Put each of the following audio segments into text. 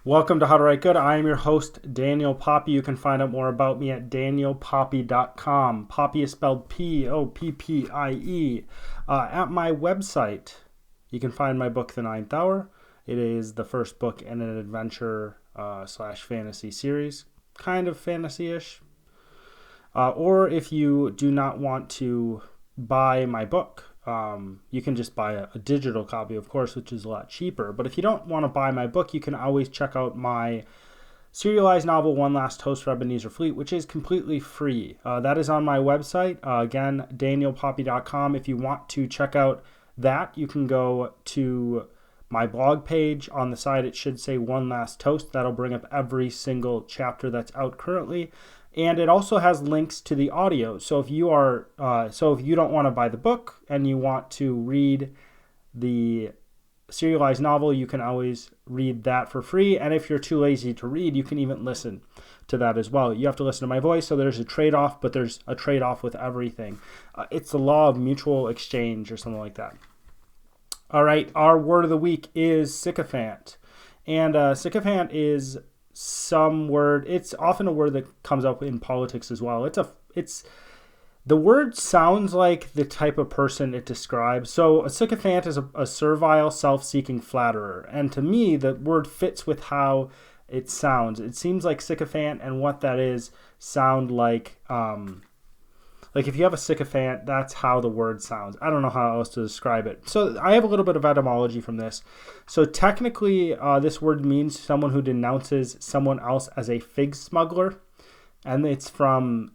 Welcome to How to Write Good. I am your host, Daniel Poppy. You can find out more about me at danielpoppy.com. Poppy is spelled Poppie. At my website, you can find my book, The Ninth Hour. It is the first book in an adventure slash fantasy series, kind of fantasy-ish. Or if you do not want to buy my book, you can just buy a digital copy, of course, which is a lot cheaper. But if you don't want to buy my book, you can always check out my serialized novel, One Last Toast for Ebenezer Fleet, which is completely free. That is on my website, again, danielpoppy.com. If you want to check out that, you can go to my blog page. On the side, it should say One Last Toast. That'll bring up every single chapter that's out currently. And it also has links to the audio. So if you don't want to buy the book and you want to read the serialized novel, you can always read that for free. And if you're too lazy to read, you can even listen to that as well. You have to listen to my voice, so there's a trade-off, but there's a trade-off with everything. It's the law of mutual exchange or something like that. All right, our word of the week is sycophant. And sycophant is some word. It's often a word that comes up in politics as well. The word sounds like the type of person it describes. So a sycophant is a servile, self-seeking flatterer. And to me, the word fits with how it sounds. It seems like sycophant and what that is sound like if you have a sycophant, that's how the word sounds. I don't know how else to describe it. So I have a little bit of etymology from this. So technically, this word means someone who denounces someone else as a fig smuggler. And it's from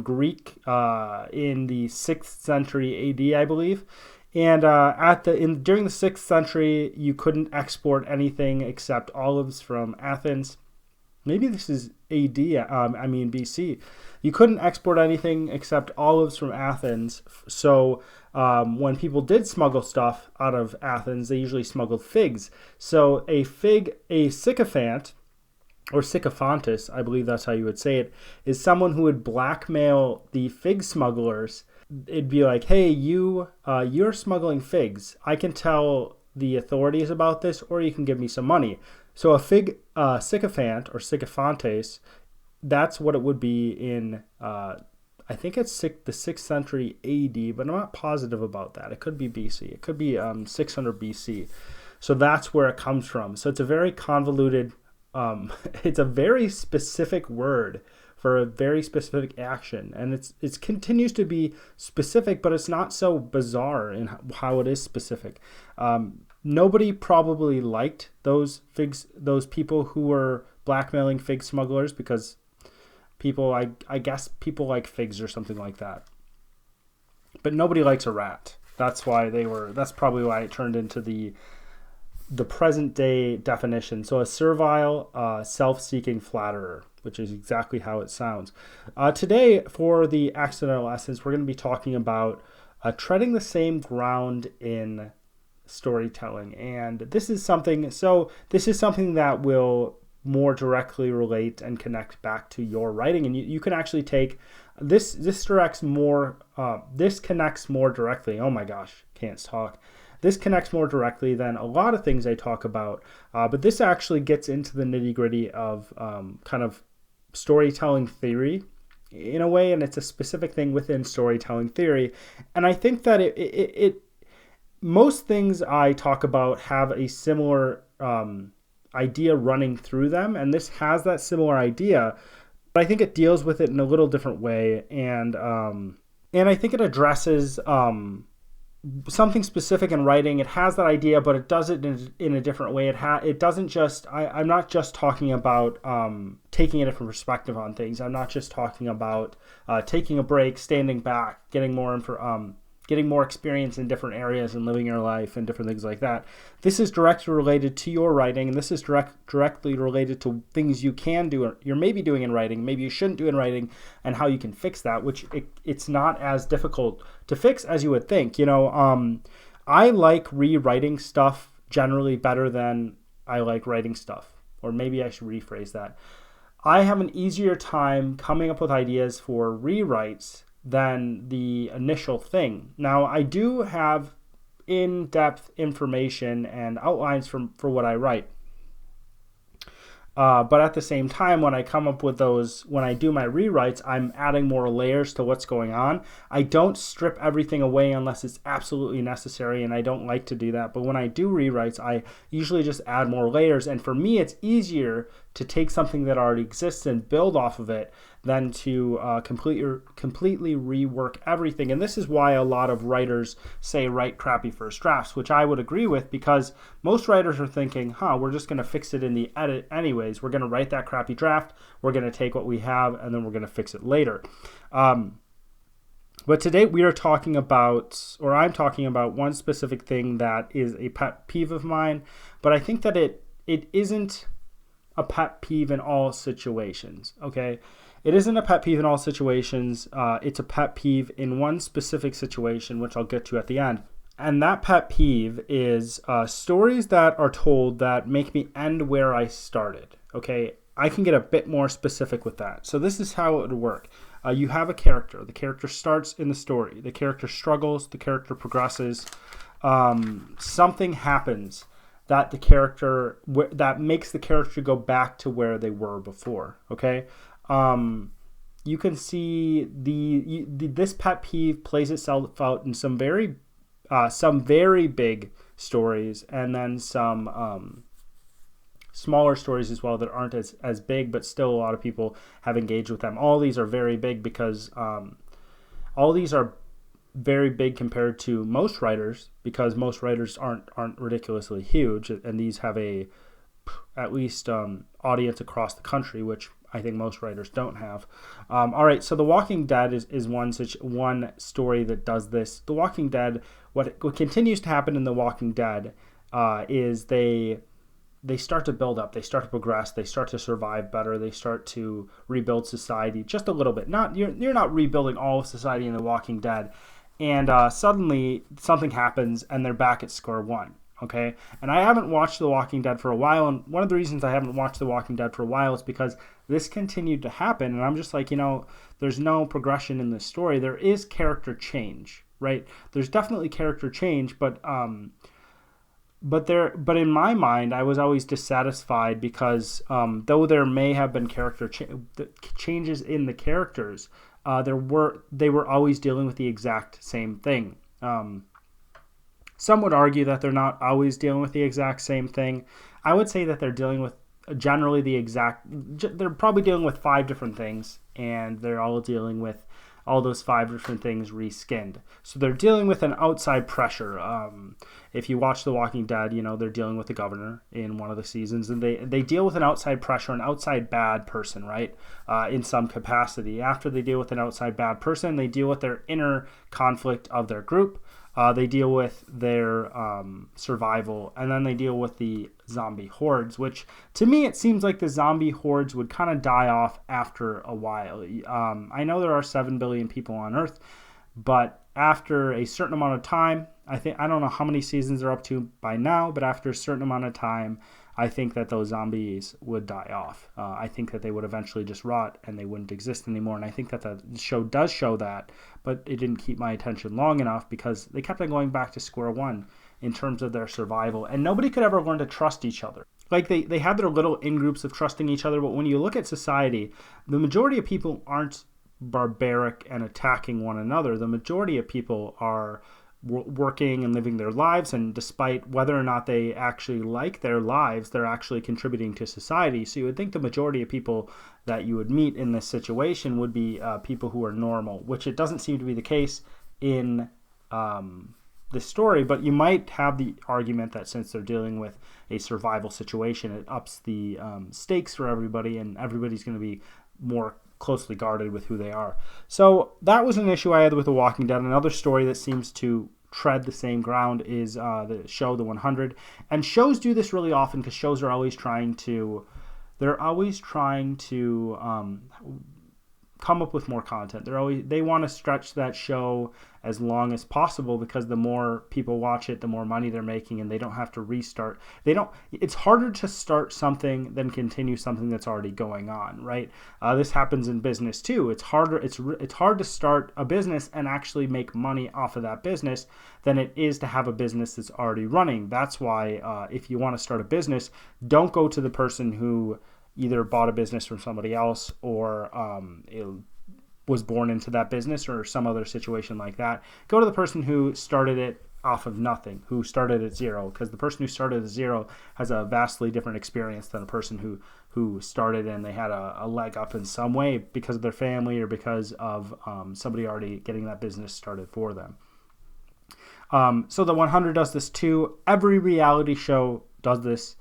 Greek in the 6th century AD, I believe. And during the 6th century, you couldn't export anything except olives from Athens. Maybe this is BC. You couldn't export anything except olives from Athens. So when people did smuggle stuff out of Athens, they usually smuggled figs. So a sycophant, or sycophantus, I believe that's how you would say it, is someone who would blackmail the fig smugglers. It'd be like, hey, you're smuggling figs. I can tell the authorities about this, or you can give me some money. So a sycophant or sycophantes, that's what it would be in, I think it's the 6th century AD, but I'm not positive about that. It could be BC. It could be 600 BC. So that's where it comes from. So it's a very convoluted, it's a very specific word for a very specific action. And it continues to be specific, but it's not so bizarre in how it is specific. Nobody probably liked those people who were blackmailing fig smugglers, because I guess people like figs or something like that. But nobody likes a rat. That's probably why it turned into the present day definition. So a servile, self-seeking flatterer, which is exactly how it sounds. Today, for the accidental essence, we're going to be talking about treading the same ground in storytelling. And this is something that will more directly relate and connect back to your writing. And you can actually take this connects more directly. Oh my gosh, can't talk. This connects more directly than a lot of things I talk about, but this actually gets into the nitty-gritty of kind of storytelling theory in a way, and it's a specific thing within storytelling theory. And I think that most things I talk about have a similar idea running through them, and this has that similar idea, but I think it deals with it in a little different way, and I think it addresses something specific in writing. It has that idea, but it does it in a different way. It doesn't just, I'm not just talking about taking a different perspective on things. I'm not just talking about taking a break, standing back, getting more experience in different areas and living your life and different things like that. This is directly related to your writing, and this is directly related to things you can do, or you're maybe doing in writing, maybe you shouldn't do in writing, and how you can fix that, which it's not as difficult to fix as you would think. I like rewriting stuff generally better than I like writing stuff, or maybe I should rephrase that. I have an easier time coming up with ideas for rewrites than the initial thing. Now, I do have in-depth information and outlines for what I write. But at the same time, when I come up with those, when I do my rewrites, I'm adding more layers to what's going on. I don't strip everything away unless it's absolutely necessary, and I don't like to do that. But when I do rewrites, I usually just add more layers. And for me, it's easier to take something that already exists and build off of it than to completely rework everything. And this is why a lot of writers say write crappy first drafts, which I would agree with, because most writers are thinking, we're just going to fix it in the edit anyways. We're going to write that crappy draft. We're going to take what we have, and then we're going to fix it later. But today we are talking about, or I'm talking about, one specific thing that is a pet peeve of mine, but I think that it isn't a pet peeve in all situations, okay? It isn't a pet peeve in all situations. It's a pet peeve in one specific situation, which I'll get to at the end. And that pet peeve is stories that are told that make me end where I started, okay? I can get a bit more specific with that. So this is how it would work. You have a character. The character starts in the story. The character struggles. The character progresses. Something happens that that makes the character go back to where they were before, okay? You can see this pet peeve plays itself out in some very big stories, and then some smaller stories as well that aren't as big, but still a lot of people have engaged with them. All these are very big because all these are very big compared to most writers, because most writers aren't ridiculously huge, and these have at least audience across the country, which I think most writers don't have. All right, so The Walking Dead is one story that does this. The Walking Dead, what continues to happen in The Walking Dead is they start to build up, they start to progress, they start to survive better, they start to rebuild society just a little bit. You're not rebuilding all of society in The Walking Dead, and suddenly something happens and they're back at square one. Okay, and I haven't watched The Walking Dead for a while, and one of the reasons I haven't watched The Walking Dead for a while is because this continued to happen, and I'm just like, there's no progression in this story. There is character change, right? There's definitely character change, but in my mind, I was always dissatisfied because though there may have been character changes in the characters, they were always dealing with the exact same thing. Some would argue that they're not always dealing with the exact same thing. I would say that they're dealing with generally they're probably dealing with 5 different things, and they're all dealing with all those 5 different things reskinned. So they're dealing with an outside pressure. If you watch The Walking Dead, they're dealing with the governor in one of the seasons, and they deal with an outside pressure, an outside bad person, right? In some capacity. After they deal with an outside bad person, they deal with their inner conflict of their group. They deal with their survival, and then they deal with the zombie hordes, which to me it seems like the zombie hordes would kind of die off after a while. I know there are 7 billion people on Earth, but after a certain amount of time, I don't know how many seasons they're up to by now, but after a certain amount of time, I think that those zombies would die off. I think that they would eventually just rot and they wouldn't exist anymore. And I think that the show does show that, but it didn't keep my attention long enough because they kept on going back to square one in terms of their survival. And nobody could ever learn to trust each other. Like they had their little in-groups of trusting each other, but when you look at society, the majority of people aren't barbaric and attacking one another. The majority of people are working and living their lives, and despite whether or not they actually like their lives, they're actually contributing to society. So you would think the majority of people that you would meet in this situation would be people who are normal, which it doesn't seem to be the case in this story. But you might have the argument that since they're dealing with a survival situation, it ups the stakes for everybody, and everybody's going to be more closely guarded with who they are. So that was an issue I had with The Walking Dead. Another story that seems to tread the same ground is the show The 100. And shows do this really often because shows are always trying to come up with more content. They want to stretch that show as long as possible because the more people watch it, the more money they're making, and they don't have to restart. It's harder to start something than continue something that's already going on, right? This happens in business too. It's hard to start a business and actually make money off of that business than it is to have a business that's already running. That's why if you want to start a business, don't go to the person who either bought a business from somebody else or it was born into that business or some other situation like that. Go to the person who started it off of nothing, who started at zero, because the person who started at zero has a vastly different experience than a person who started and they had a leg up in some way because of their family or because of somebody already getting that business started for them. So the 100 does this too. Every reality show does this.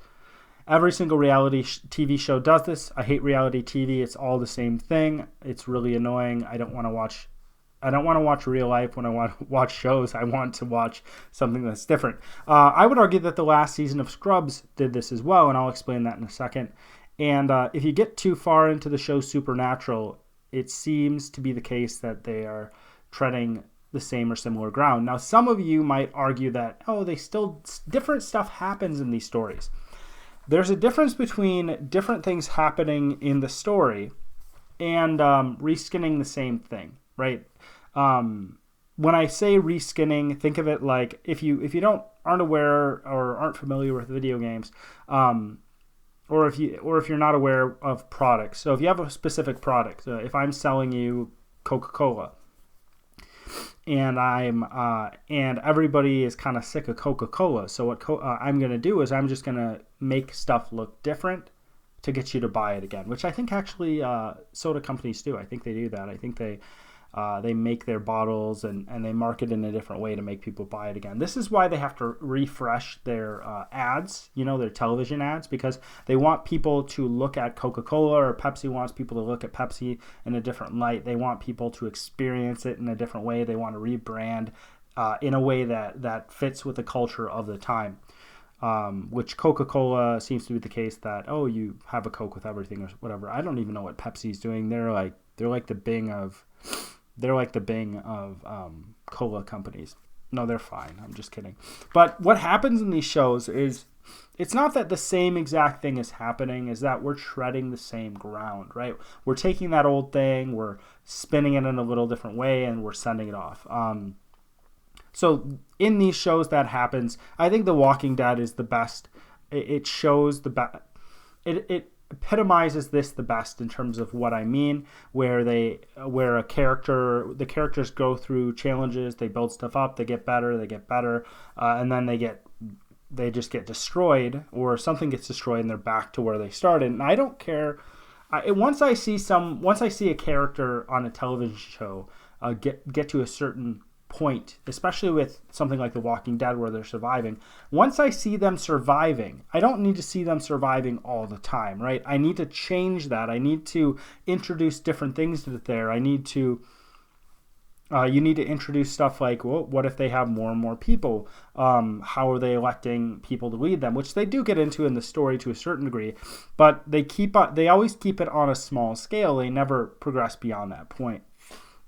Every single reality TV show does this. I hate reality TV. It's all the same thing. It's really annoying. I don't want to watch real life when I want to watch shows. I want to watch something that's different. I would argue that the last season of Scrubs did this as well, and I'll explain that in a second. And if you get too far into the show Supernatural, it seems to be the case that they are treading the same or similar ground. Now, some of you might argue that, different stuff happens in these stories. There's a difference between different things happening in the story and reskinning the same thing, right? When I say reskinning, think of it like if you aren't aware or aren't familiar with video games, or if you're not aware of products. So if you have a specific product, if I'm selling you Coca-Cola, and and everybody is kind of sick of Coca-Cola. So what I'm going to do is I'm just going to make stuff look different to get you to buy it again, which I think actually soda companies do. I think they do that. I think they make their bottles and they market in a different way to make people buy it again. This is why they have to refresh their ads, their television ads, because they want people to look at Coca-Cola, or Pepsi wants people to look at Pepsi in a different light. They want people to experience it in a different way. They want to rebrand in a way that fits with the culture of the time. Which Coca-Cola seems to be the case that, you have a Coke with everything or whatever. I don't even know what Pepsi's doing. They're like the Bing of cola companies. No, they're fine. I'm just kidding. But what happens in these shows is it's not that the same exact thing is happening, is that we're treading the same ground, right? We're taking that old thing, we're spinning it in a little different way, and we're sending it off. So in these shows that happens. I think The Walking Dead is the best. It shows the best. It epitomizes this the best in terms of what I mean, where the characters go through challenges, they build stuff up, they get better, and then they just get destroyed, or something gets destroyed and they're back to where they started. And I don't care. Once I see a character on a television show get to a certain point, especially with something like The Walking Dead where they're surviving, once I see them surviving, I don't need to see them surviving all the time, right? I need to change that. I need to introduce different things to there. I need to you need to introduce stuff like, well, what if they have more and more people? How are they electing people to lead them? Which they do get into in the story to a certain degree, but they always keep it on a small scale. They never progress beyond that point.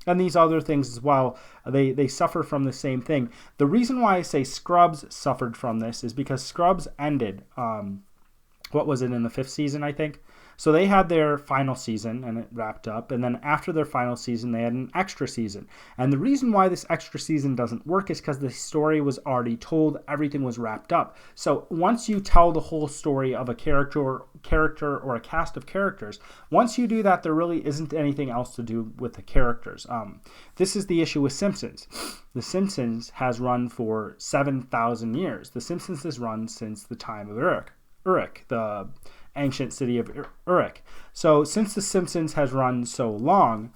And these other things as well, they suffer from the same thing. The reason why I say Scrubs suffered from this is because Scrubs ended, what was it, in the 5th season, I think? So they had their final season and it wrapped up. And then after their final season, they had an extra season. And the reason why this extra season doesn't work is because the story was already told. Everything was wrapped up. So once you tell the whole story of a character or a cast of characters, once you do that, there really isn't anything else to do with the characters. This is the issue with Simpsons. The Simpsons has run for 7,000 years. The Simpsons has run since the time of Uruk, the ancient city of Uruk. So since The Simpsons has run so long,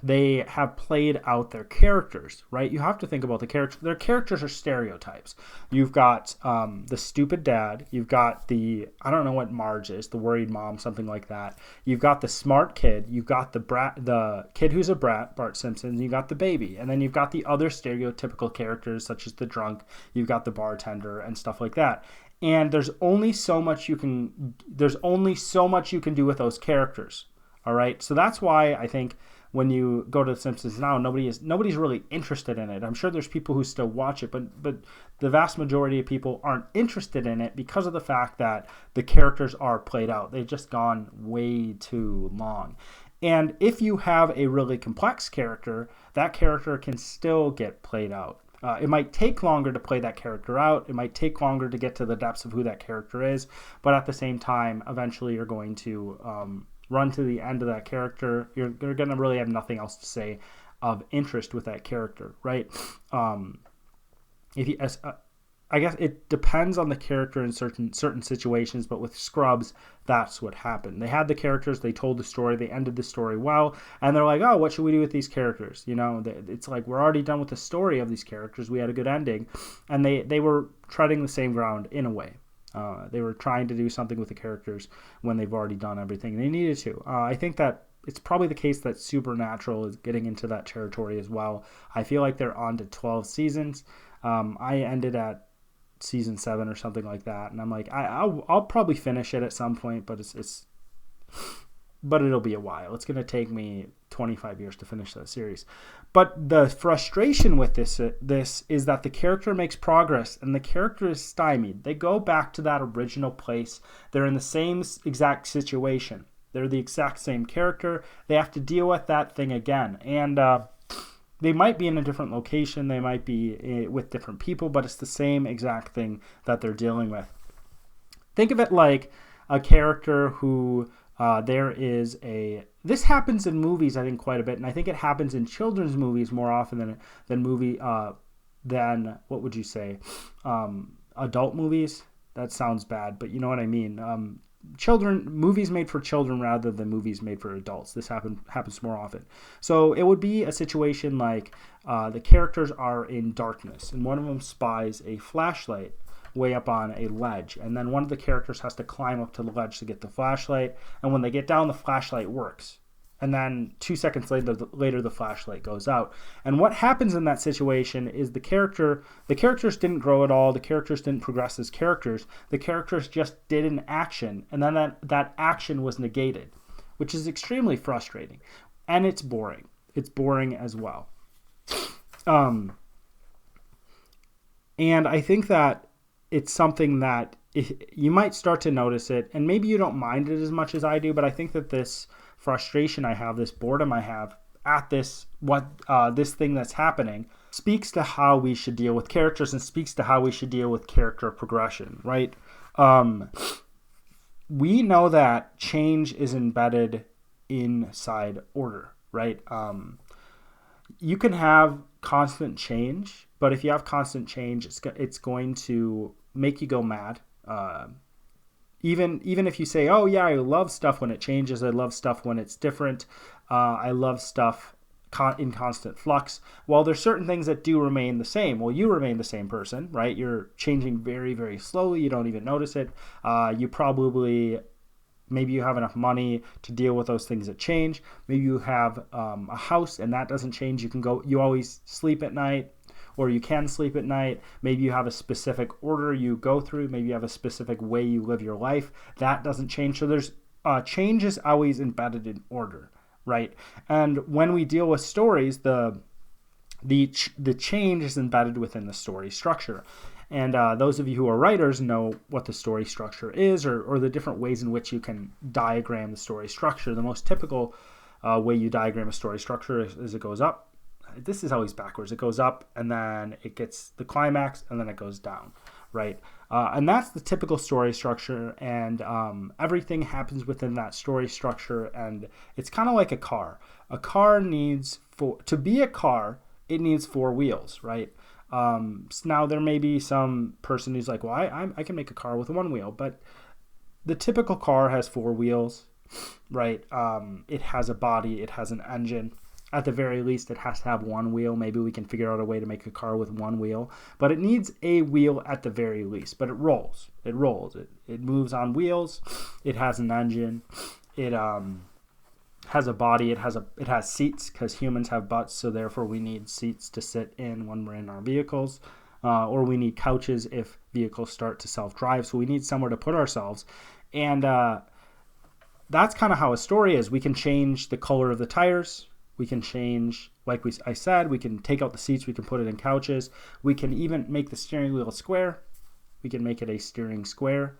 they have played out their characters, right? You have to think about the characters. Their characters are stereotypes. You've got the stupid dad. You've got I don't know what Marge is, the worried mom, something like that. You've got the smart kid. You've got the kid who's a brat, Bart Simpson. You got the baby. And then you've got the other stereotypical characters, such as the drunk. You've got the bartender and stuff like that. And there's only so much you can do with those characters. All right. So that's why I think when you go to The Simpsons now, nobody's really interested in it. I'm sure there's people who still watch it, but the vast majority of people aren't interested in it because of the fact that the characters are played out. They've just gone way too long. And if you have a really complex character, that character can still get played out. It might take longer to play that character out. It might take longer to get to the depths of who that character is. But at the same time, eventually you're going to run to the end of that character. You're going to really have nothing else to say of interest with that character, right? If you, I guess it depends on the character in certain situations, but with Scrubs, that's what happened. They had the characters, they told the story, they ended the story well, and they're like, oh, what should we do with these characters? You know, it's like, we're already done with the story of these characters. We had a good ending, and they were treading the same ground in a way. They were trying to do something with the characters when they've already done everything they needed to. I think that it's probably the case that Supernatural is getting into that territory as well. I feel like they're on to 12 seasons. I ended at season 7 or something like that, and I'm like, I'll probably finish it at some point, but but it'll be a while. It's going to take me 25 years to finish that series. But the frustration with this is that the character makes progress and the character is stymied. They go back to that original place. They're in the same exact situation. They're the exact same character. They have to deal with that thing again, and they might be in a different location, they might be with different people, but it's the same exact thing that they're dealing with. Think of it like a character who this happens in movies, I think, quite a bit, and I think it happens in children's movies more often than what would you say, adult movies? That sounds bad, but you know what I mean. Movies made for children rather than movies made for adults. This happens more often. So it would be a situation like the characters are in darkness and one of them spies a flashlight way up on a ledge, and then one of the characters has to climb up to the ledge to get the flashlight, and when they get down, the flashlight works. And then 2 seconds later, the flashlight goes out. And what happens in that situation is the characters didn't grow at all. The characters didn't progress as characters. The characters just did an action, and then that action was negated, which is extremely frustrating. And it's boring. It's boring as well. And I think that it's something that you might start to notice it, and maybe you don't mind it as much as I do, but I think that this frustration I have, this boredom I have at this thing that's happening, speaks to how we should deal with characters and speaks to how we should deal with character progression, right? We know that change is embedded inside order, right? You can have constant change, but if you have constant change, it's going to make you go mad. Even if you say, oh yeah, I love stuff when it changes, I love stuff when it's different, I love stuff in constant flux. Well, there's certain things that do remain the same. Well, you remain the same person, right? You're changing very, very slowly. You don't even notice it. Maybe you have enough money to deal with those things that change. Maybe you have a house and that doesn't change. You always sleep at night, or you can sleep at night. Maybe you have a specific order you go through. Maybe you have a specific way you live your life. That doesn't change. So there's change is always embedded in order, right? And when we deal with stories, the change is embedded within the story structure. And those of you who are writers know what the story structure is, or the different ways in which you can diagram the story structure. The most typical way you diagram a story structure is it goes up. This is always backwards. It goes up, and then it gets the climax, and then it goes down, right? And that's the typical story structure, and everything happens within that story structure, and it's kind of like a car. A car to be a car, it needs 4 wheels, right? Now there may be some person who's like, well, I can make a car with 1 wheel, but the typical car has 4 wheels, right? It has a body, it has an engine. At the very least, it has to have 1 wheel. Maybe we can figure out a way to make a car with 1 wheel, but it needs a wheel at the very least. But it rolls. It moves on wheels. It has an engine. It has a body. It has seats, because humans have butts, so therefore we need seats to sit in when we're in our vehicles, or we need couches if vehicles start to self-drive. So we need somewhere to put ourselves, and that's kind of how a story is. We can change the color of the tires. We can change, like I said, we can take out the seats, we can put it in couches. We can even make the steering wheel square. We can make it a steering square.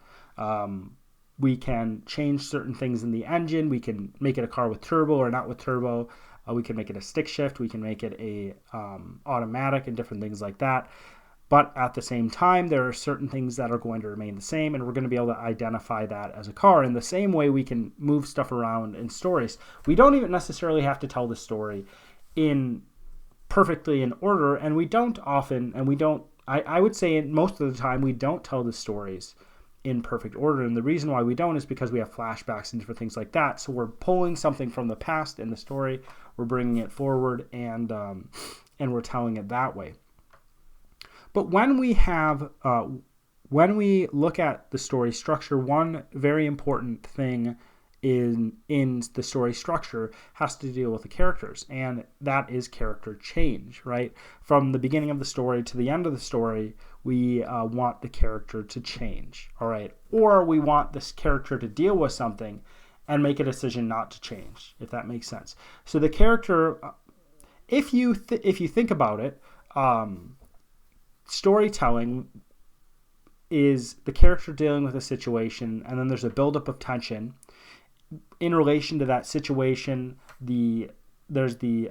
We can change certain things in the engine. We can make it a car with turbo or not with turbo. We can make it a stick shift. We can make it a automatic and different things like that. But at the same time, there are certain things that are going to remain the same, and we're going to be able to identify that as a car. In the same way we can move stuff around in stories. We don't even necessarily have to tell the story in perfectly in order, and we don't often, and we don't, I would say most of the time, we don't tell the stories in perfect order. And the reason why we don't is because we have flashbacks and different things like that. So we're pulling something from the past in the story, we're bringing it forward, and we're telling it that way. But when we look at the story structure, one very important thing in the story structure has to deal with the characters, and that is character change, right? From the beginning of the story to the end of the story, we want the character to change, all right? Or we want this character to deal with something and make a decision not to change, if that makes sense. So the character, if you think about it, storytelling is the character dealing with a situation, and then there's a buildup of tension. In relation to that situation, there's the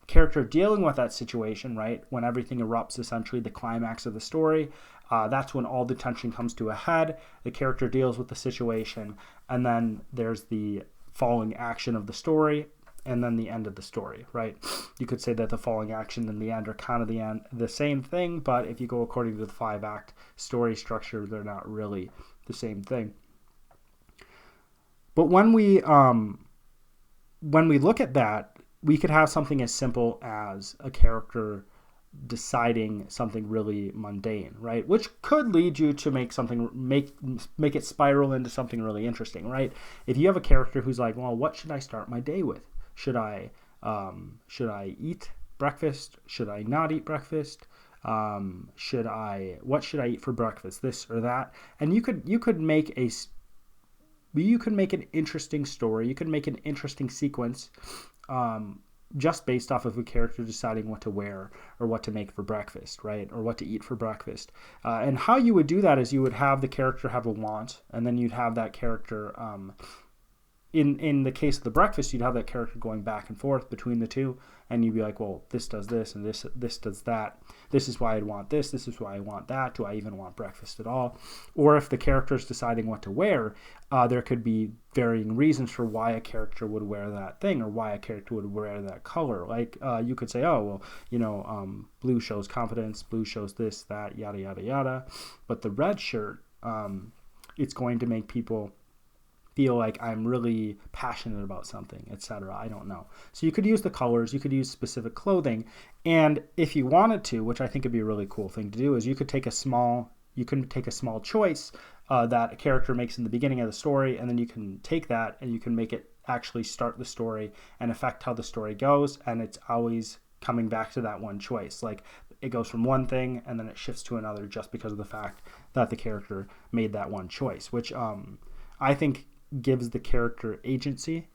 character dealing with that situation, right? When everything erupts, essentially the climax of the story, that's when all the tension comes to a head. The character deals with the situation, and then there's the following action of the story, and then the end of the story, right? You could say that the following action and the end are kind of the same thing, but if you go according to the 5-act story structure, they're not really the same thing. But when we look at that, we could have something as simple as a character deciding something really mundane, right? Which could lead you to make it spiral into something really interesting, right? If you have a character who's like, well, what should I start my day with? Should I eat breakfast? Should I not eat breakfast? What should I eat for breakfast? This or that. And you could make an interesting story. You could make an interesting sequence just based off of a character deciding what to wear or what to make for breakfast, right? Or what to eat for breakfast. And how you would do that is you would have the character have a want, and then you'd have that character, in the case of the breakfast, you'd have that character going back and forth between the two, and you'd be like, well, this does this, and this does that. This is why I'd want this. This is why I want that. Do I even want breakfast at all? Or if the character is deciding what to wear, there could be varying reasons for why a character would wear that thing or why a character would wear that color. Like you could say, oh, well, blue shows confidence, blue shows this, that, yada, yada, yada. But the red shirt, it's going to make people feel like I'm really passionate about something, etc. I don't know. So you could use the colors, you could use specific clothing, and if you wanted to, which I think would be a really cool thing to do, is you could take a small choice that a character makes in the beginning of the story, and then you can take that and you can make it actually start the story and affect how the story goes, and it's always coming back to that one choice. Like it goes from one thing and then it shifts to another just because of the fact that the character made that one choice, which I think gives the character agency.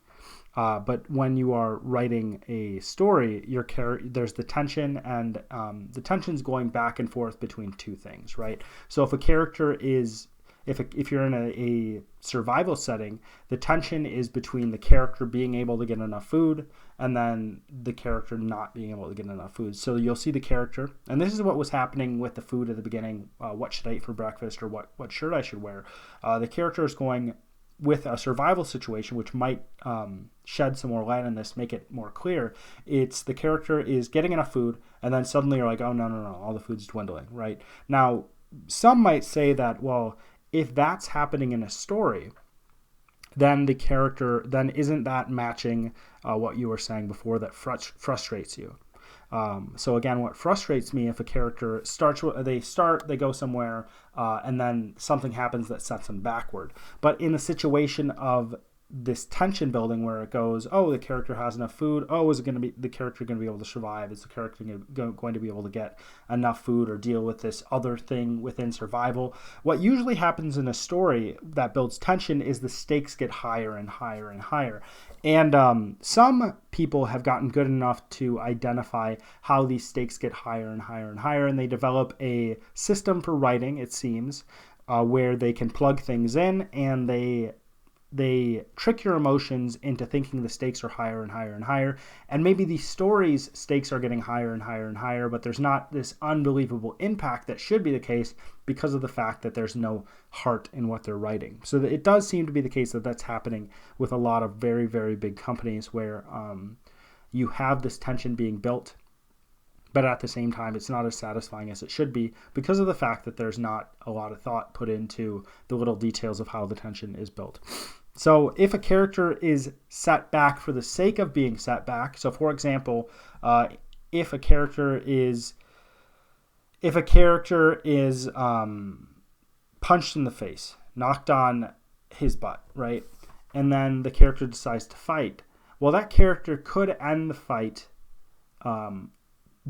But when you are writing a story, there's the tension, and the tension's going back and forth between two things, right? So if a character is, if you're in a survival setting, the tension is between the character being able to get enough food and then the character not being able to get enough food. So you'll see the character, and this is what was happening with the food at the beginning. What should I eat for breakfast, or what shirt I should wear? The character is going with a survival situation, which might shed some more light on this, make it more clear. It's the character is getting enough food, and then suddenly you're like, oh, no, all the food's dwindling, right? Now, some might say that, well, if that's happening in a story, then the character, then isn't that matching what you were saying before that frustrates you? So again, what frustrates me, if a character they go somewhere, and then something happens that sets them backward. But in a situation of this tension building where it goes, oh, the character has enough food. Oh, is the character going to be able to survive? Is the character going to be able to get enough food or deal with this other thing within survival? What usually happens in a story that builds tension is the stakes get higher and higher and higher. And some people have gotten good enough to identify how these stakes get higher and higher and higher, and they develop a system for writing, it seems, where they can plug things in, and they they trick your emotions into thinking the stakes are higher and higher and higher. And maybe the story's stakes are getting higher and higher and higher, but there's not this unbelievable impact that should be the case because of the fact that there's no heart in what they're writing. So it does seem to be the case that that's happening with a lot of very, very big companies where you have this tension being built, but at the same time, it's not as satisfying as it should be because of the fact that there's not a lot of thought put into the little details of how the tension is built. So if a character is set back for the sake of being set back, so for example, if a character is punched in the face, knocked on his butt, right, and then the character decides to fight, well, that character could end the fight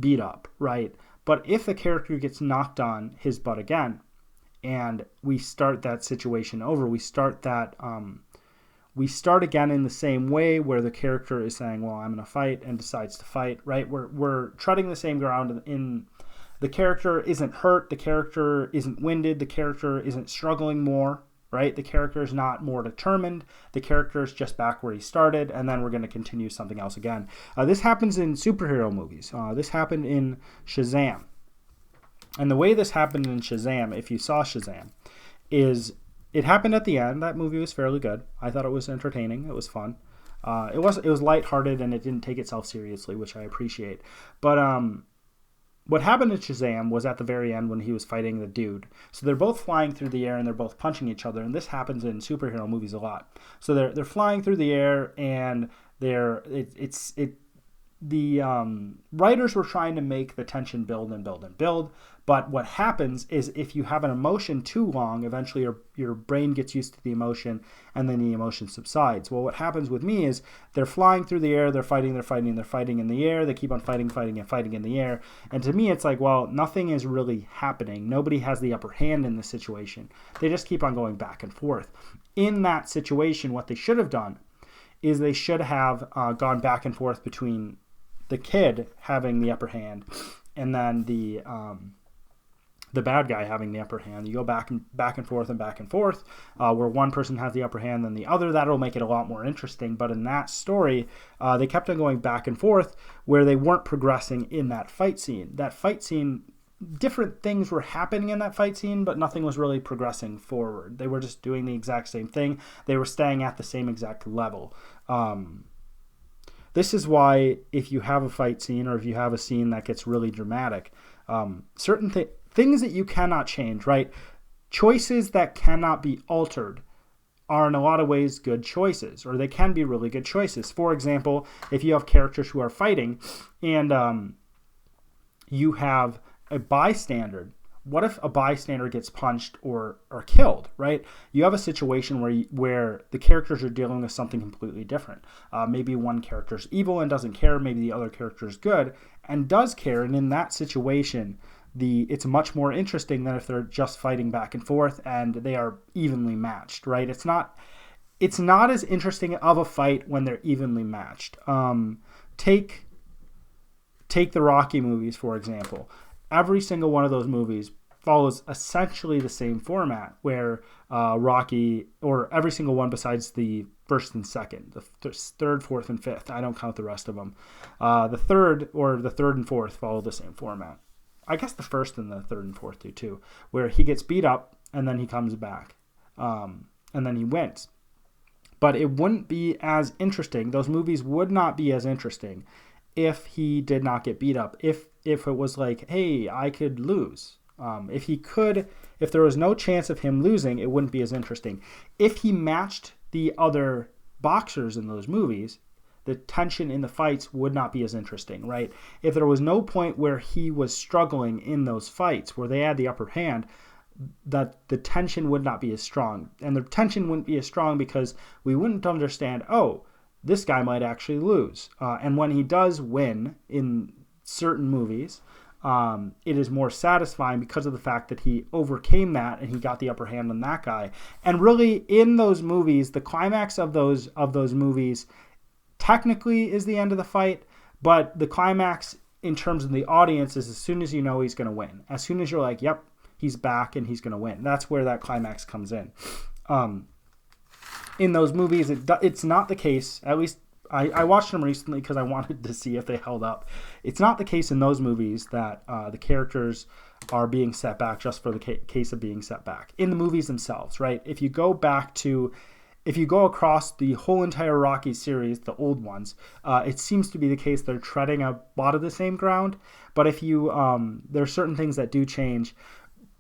beat up, right? But if the character gets knocked on his butt again, and we start that situation over, we start again in the same way where the character is saying, well, I'm going to fight, and decides to fight, right? We're treading the same ground. In the character isn't hurt, the character isn't winded, the character isn't struggling more, right? The character is not more determined. The character is just back where he started, and then we're going to continue something else again. This happens in superhero movies. This happened in Shazam. And the way this happened in Shazam, if you saw Shazam, is it happened at the end. That movie was fairly good. I thought it was entertaining. It was fun. It was lighthearted, and it didn't take itself seriously, which I appreciate. But what happened in Shazam was at the very end when he was fighting the dude. So they're both flying through the air and they're both punching each other, and this happens in superhero movies a lot. So they're flying through the air, and the writers were trying to make the tension build and build and build. But what happens is if you have an emotion too long, eventually your brain gets used to the emotion, and then the emotion subsides. Well, what happens with me is they're flying through the air, they're fighting in the air, they keep on fighting in the air. And to me, it's like, well, nothing is really happening. Nobody has the upper hand in this situation. They just keep on going back and forth. In that situation, what they should have done is they should have gone back and forth between the kid having the upper hand and then the bad guy having the upper hand. You go back and forth, where one person has the upper hand than the other. That'll make it a lot more interesting. But in that story, they kept on going back and forth where they weren't progressing in that fight scene. That fight scene, different things were happening in that fight scene, but nothing was really progressing forward. They were just doing the exact same thing. They were staying at the same exact level. This is why if you have a fight scene or if you have a scene that gets really dramatic, certain things that you cannot change, right? Choices that cannot be altered are in a lot of ways good choices, or they can be really good choices. For example, if you have characters who are fighting and you have a bystander, what if a bystander gets punched or killed, right? You have a situation where the characters are dealing with something completely different. Maybe one character's evil and doesn't care. Maybe the other character is good and does care. And in that situation, it's much more interesting than if they're just fighting back and forth and they are evenly matched, right? It's not as interesting of a fight when they're evenly matched. Take the Rocky movies, for example. Every single one of those movies follows essentially the same format where Rocky, or every single one besides the first and second, the third, fourth, and fifth. I don't count the rest of them. The third and fourth follow the same format. I guess the first and the third and fourth do too, where he gets beat up and then he comes back and then he wins. But it wouldn't be as interesting. Those movies would not be as interesting if he did not get beat up. If it was like, hey, I could lose. If there was no chance of him losing, it wouldn't be as interesting. If he matched the other boxers in those movies, the tension in the fights would not be as interesting, right? If there was no point where he was struggling in those fights, where they had the upper hand, that the tension would not be as strong. And the tension wouldn't be as strong because we wouldn't understand, oh, this guy might actually lose. And when he does win in certain movies, it is more satisfying because of the fact that he overcame that and he got the upper hand on that guy. And really, in those movies, the climax of those movies technically is the end of the fight, but the climax in terms of the audience is as soon as you know he's going to win. As soon as you're like, yep, he's back and he's going to win. That's where that climax comes in. in those movies, it's not the case. At least I watched them recently because I wanted to see if they held up. It's not the case in those movies that the characters are being set back just for the case of being set back. In the movies themselves, right? If you go across the whole entire Rocky series, the old ones, it seems to be the case they're treading a lot of the same ground. But if you, there are certain things that do change.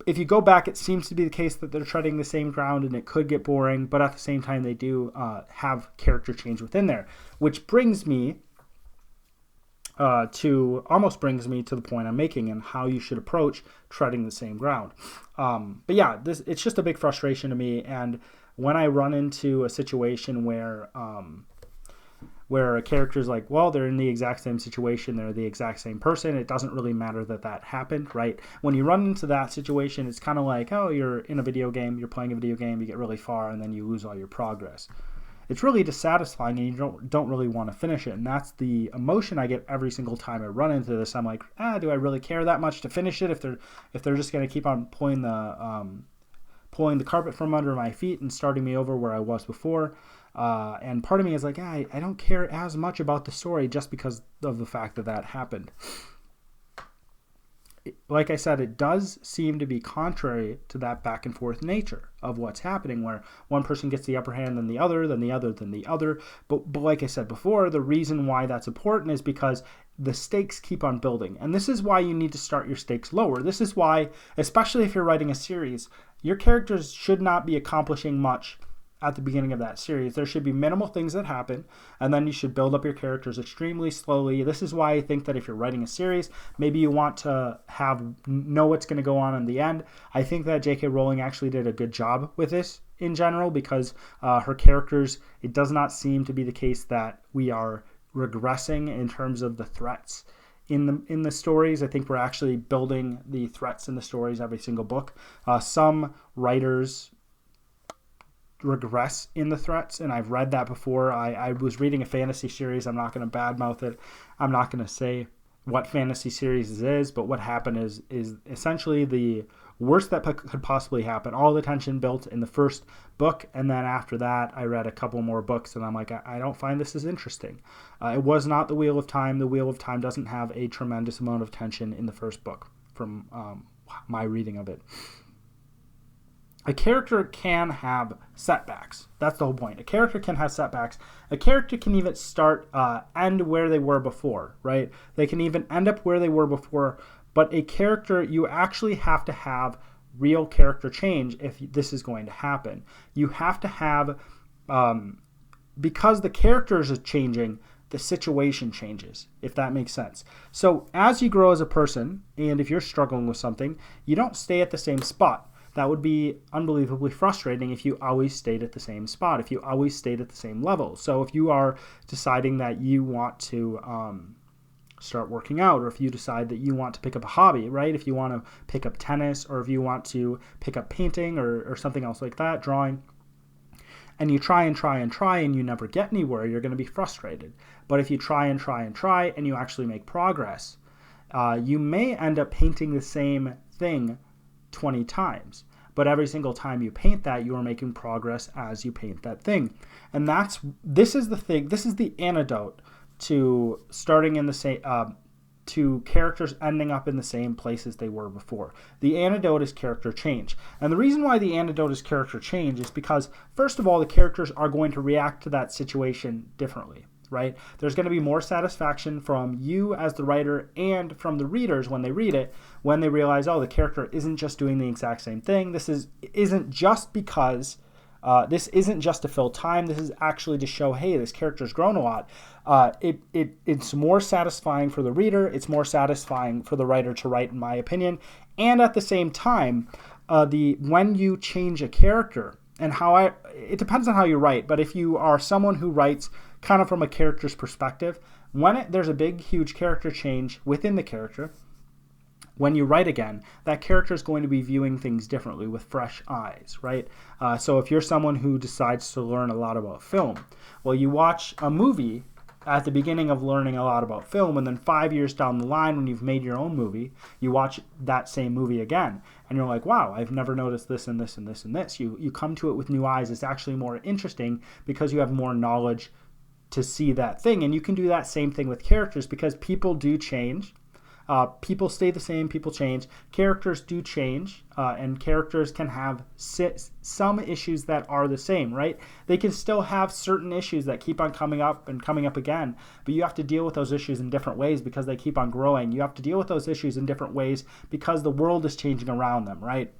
If you go back, it seems to be the case that they're treading the same ground, and it could get boring. But at the same time, they do have character change within there, which brings me almost brings me to the point I'm making and how you should approach treading the same ground. But yeah, it's just a big frustration to me. And when I run into a situation where a character's like, well, they're in the exact same situation, they're the exact same person, it doesn't really matter that happened, right? When you run into that situation, it's kind of like, oh, you're in a video game, you're playing a video game, you get really far, and then you lose all your progress. It's really dissatisfying, and you don't really want to finish it. And that's the emotion I get every single time I run into this. I'm like, do I really care that much to finish it if they're just going to keep on pulling the carpet from under my feet and starting me over where I was before? And part of me is like, I don't care as much about the story just because of the fact that happened. Like I said, it does seem to be contrary to that back and forth nature of what's happening, where one person gets the upper hand, then the other, then the other, then the other. But like I said before, the reason why that's important is because the stakes keep on building. And this is why you need to start your stakes lower. This is why, especially if you're writing a series, your characters should not be accomplishing much at the beginning of that series. There should be minimal things that happen, and then you should build up your characters extremely slowly. This is why I think that if you're writing a series, maybe you want to know what's going to go on in the end. I think that J.K. Rowling actually did a good job with this in general, because her characters, it does not seem to be the case that we are regressing in terms of the threats in the stories. I think we're actually building the threats in the stories every single book. Some writers regress in the threats, and I've read that before. I was reading a fantasy series. I'm not going to badmouth it. I'm not going to say what fantasy series it is, but what happened is essentially the worst that could possibly happen. All the tension built in the first book, and then after that I read a couple more books, and I'm like, I don't find this as interesting. It was not the Wheel of Time. The Wheel of Time doesn't have a tremendous amount of tension in the first book from my reading of it. A character can have setbacks. That's the whole point. A character can have setbacks. A character can even end where they were before, right? They can even end up where they were before, but a character, you actually have to have real character change if this is going to happen. You have to have, because the characters are changing, the situation changes, if that makes sense. So as you grow as a person, and if you're struggling with something, you don't stay at the same spot. That would be unbelievably frustrating if you always stayed at the same spot, if you always stayed at the same level. So if you are deciding that you want to start working out, or if you decide that you want to pick up a hobby, right? If you want to pick up tennis, or if you want to pick up painting or something else like that, drawing, and you try and try and try and you never get anywhere, you're going to be frustrated. But if you try and try and try and you actually make progress, you may end up painting the same thing 20 times. But every single time you paint that, you are making progress as you paint that thing. And this is the antidote to starting in the same, to characters ending up in the same places they were before. The antidote is character change. And the reason why the antidote is character change is because, first of all, the characters are going to react to that situation differently, right? There's going to be more satisfaction from you as the writer and from the readers when they read it, when they realize, oh, the character isn't just doing the exact same thing. This isn't just to fill time. This is actually to show, hey, this character's grown a lot. It's more satisfying for the reader. It's more satisfying for the writer to write, in my opinion. And at the same time, when you change a character, and it depends on how you write, but if you are someone who writes kind of from a character's perspective, when there's a big, huge character change within the character, when you write again, that character is going to be viewing things differently with fresh eyes, right? So if you're someone who decides to learn a lot about film, well, you watch a movie at the beginning of learning a lot about film, and then 5 years down the line when you've made your own movie, you watch that same movie again and you're like, wow, I've never noticed this and this and this and this. You come to it with new eyes. It's actually more interesting because you have more knowledge to see that thing. And you can do that same thing with characters, because people do change. People stay the same, people change. Characters do change, and characters can have some issues that are the same, right? They can still have certain issues that keep on coming up and coming up again, but you have to deal with those issues in different ways because they keep on growing. You have to deal with those issues in different ways because the world is changing around them, right?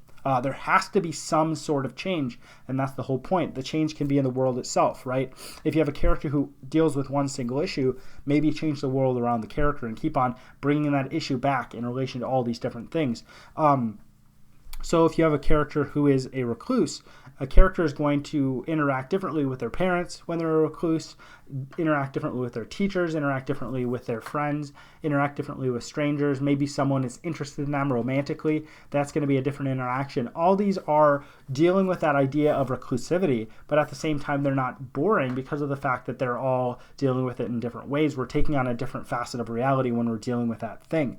There has to be some sort of change, and that's the whole point. The change can be in the world itself, right? If you have a character who deals with one single issue, maybe change the world around the character and keep on bringing that issue back in relation to all these different things. So if you have a character who is a recluse, a character is going to interact differently with their parents when they're a recluse, interact differently with their teachers, interact differently with their friends, interact differently with strangers. Maybe someone is interested in them romantically. That's going to be a different interaction. All these are dealing with that idea of reclusivity, but at the same time, they're not boring because of the fact that they're all dealing with it in different ways. We're taking on a different facet of reality when we're dealing with that thing.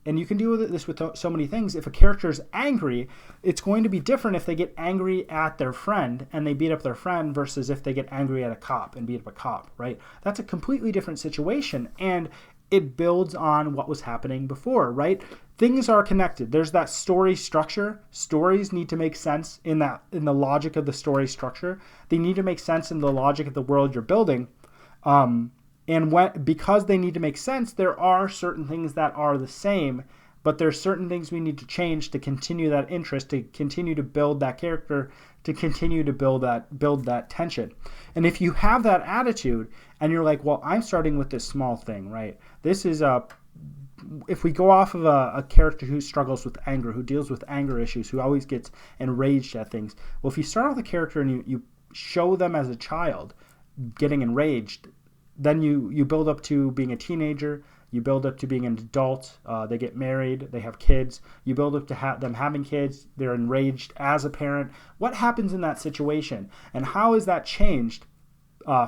And you can do this with so many things. If a character is angry, it's going to be different if they get angry at their friend and they beat up their friend versus if they get angry at a cop and beat up a cop, right? That's a completely different situation, and it builds on what was happening before, right? Things are connected. There's that story structure. Stories need to make sense in the logic of the story structure. They need to make sense in the logic of the world you're building. And because they need to make sense, there are certain things that are the same, but there's certain things we need to change to continue that interest, to continue to build that character, to continue to build that tension. And if you have that attitude and you're like, well, I'm starting with this small thing, right? This is if we go off of a character who struggles with anger, who deals with anger issues, who always gets enraged at things. Well, if you start with a character and you show them as a child getting enraged, then you build up to being a teenager, you build up to being an adult, they get married, they have kids, you build up to them having kids, they're enraged as a parent. What happens in that situation? And how is that changed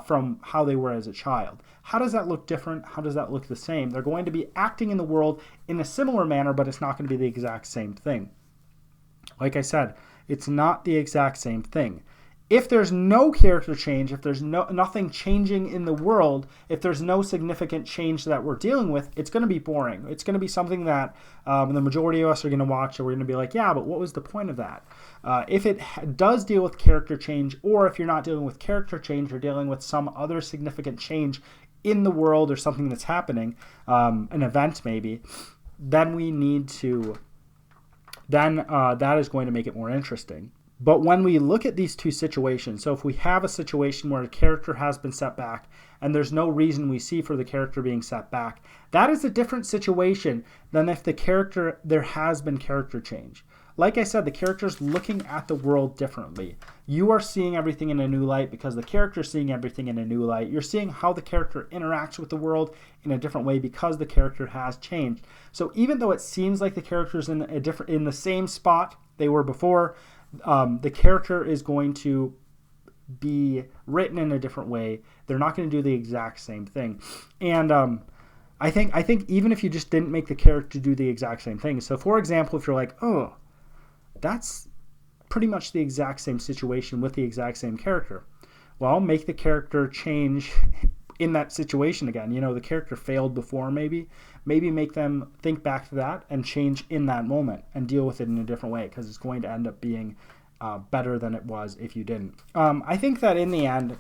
from how they were as a child? How does that look different? How does that look the same? They're going to be acting in the world in a similar manner, but it's not going to be the exact same thing. Like I said, it's not the exact same thing. If there's no character change, if there's nothing changing in the world, if there's no significant change that we're dealing with, it's going to be boring. It's going to be something that the majority of us are going to watch, and we're going to be like, yeah, but what was the point of that? If it does deal with character change, or if you're not dealing with character change, you're dealing with some other significant change in the world or something that's happening, an event maybe, then we need to, that is going to make it more interesting. But when we look at these two situations, so if we have a situation where a character has been set back and there's no reason we see for the character being set back, that is a different situation than if there has been character change. Like I said, the character's looking at the world differently. You are seeing everything in a new light because the character's seeing everything in a new light. You're seeing how the character interacts with the world in a different way because the character has changed. So even though it seems like the character's in the same spot they were before, the character is going to be written in a different way. They're not going to do the exact same thing. And I think even if you just didn't make the character do the exact same thing. So for example, if you're like, oh, that's pretty much the exact same situation with the exact same character. Well, make the character change in that situation again. You know, the character failed before maybe make them think back to that and change in that moment and deal with it in a different way, because it's going to end up being better than it was if you didn't. I think that in the end,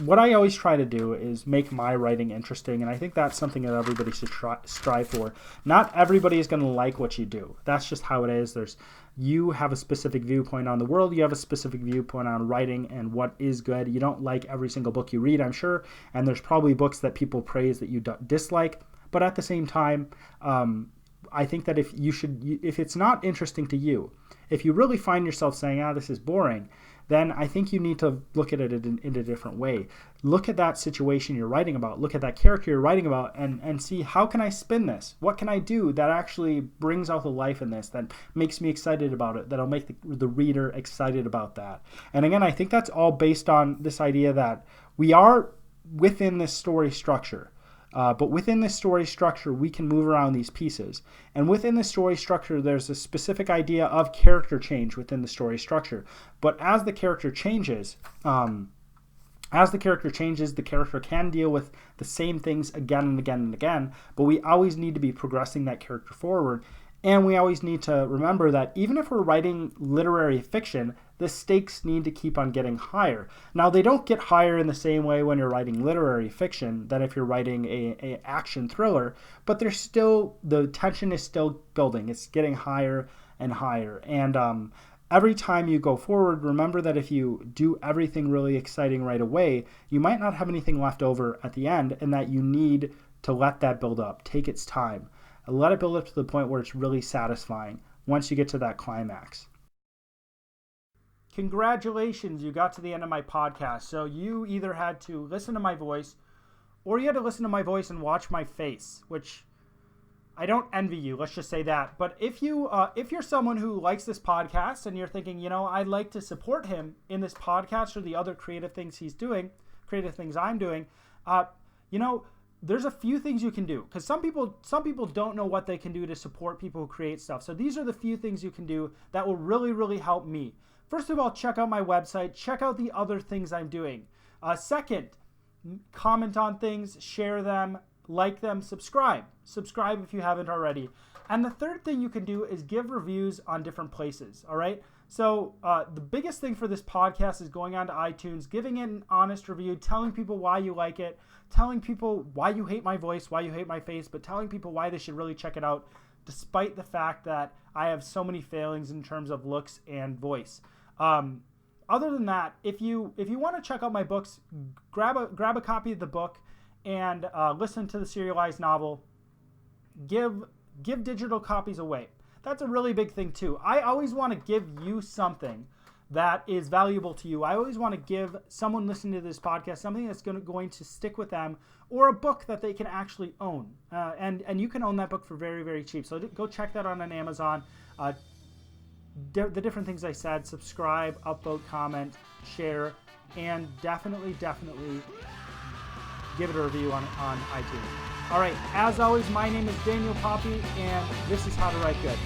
what I always try to do is make my writing interesting, and I think that's something that everybody should strive for. Not everybody is going to like what you do. That's just how it is. You have a specific viewpoint on the world. You have a specific viewpoint on writing and what is good. You don't like every single book you read, I'm sure, and there's probably books that people praise that you dislike. But at the same time, I think that if it's not interesting to you, if you really find yourself saying, this is boring, then I think you need to look at it in a different way. Look at that situation you're writing about, look at that character you're writing about, and see, how can I spin this? What can I do that actually brings out the life in this, that makes me excited about it, that'll make the reader excited about that? And again, I think that's all based on this idea that we are within this story structure. But within this story structure, we can move around these pieces. And within the story structure, there's a specific idea of character change within the story structure. But as the character changes, the character can deal with the same things again and again and again. But we always need to be progressing that character forward. And we always need to remember that even if we're writing literary fiction, the stakes need to keep on getting higher. Now, they don't get higher in the same way when you're writing literary fiction than if you're writing a action thriller, but there's still, the tension is still building. It's getting higher and higher. And every time you go forward, remember that if you do everything really exciting right away, you might not have anything left over at the end, and that you need to let that build up. Take its time. Let it build up to the point where it's really satisfying once you get to that climax. Congratulations, you got to the end of my podcast. So you either had to listen to my voice or you had to listen to my voice and watch my face, which I don't envy you, let's just say that. But if you're someone who likes this podcast and you're thinking, I'd like to support him in this podcast or the other creative things he's doing, creative things I'm doing, there's a few things you can do, because some people don't know what they can do to support people who create stuff. So these are the few things you can do that will really, really help me. First of all, check out my website. Check out the other things I'm doing. Second, comment on things, share them, like them, subscribe. Subscribe if you haven't already. And the third thing you can do is give reviews on different places, all right? So the biggest thing for this podcast is going on to iTunes, giving it an honest review, telling people why you like it, telling people why you hate my voice, why you hate my face, but telling people why they should really check it out, despite the fact that I have so many failings in terms of looks and voice. Other than that, if you want to check out my books, grab a copy of the book and listen to the serialized novel. Give digital copies away. That's a really big thing too. I always want to give you something that is valuable to you. I always want to give someone listening to this podcast something that's going to stick with them, or a book that they can actually own. And you can own that book for very, very cheap. So go check that out on Amazon. The different things I said: subscribe, upvote, comment, share, and definitely give it a review on iTunes. All right, as always, my name is Daniel Poppy, and this is How to Write Good.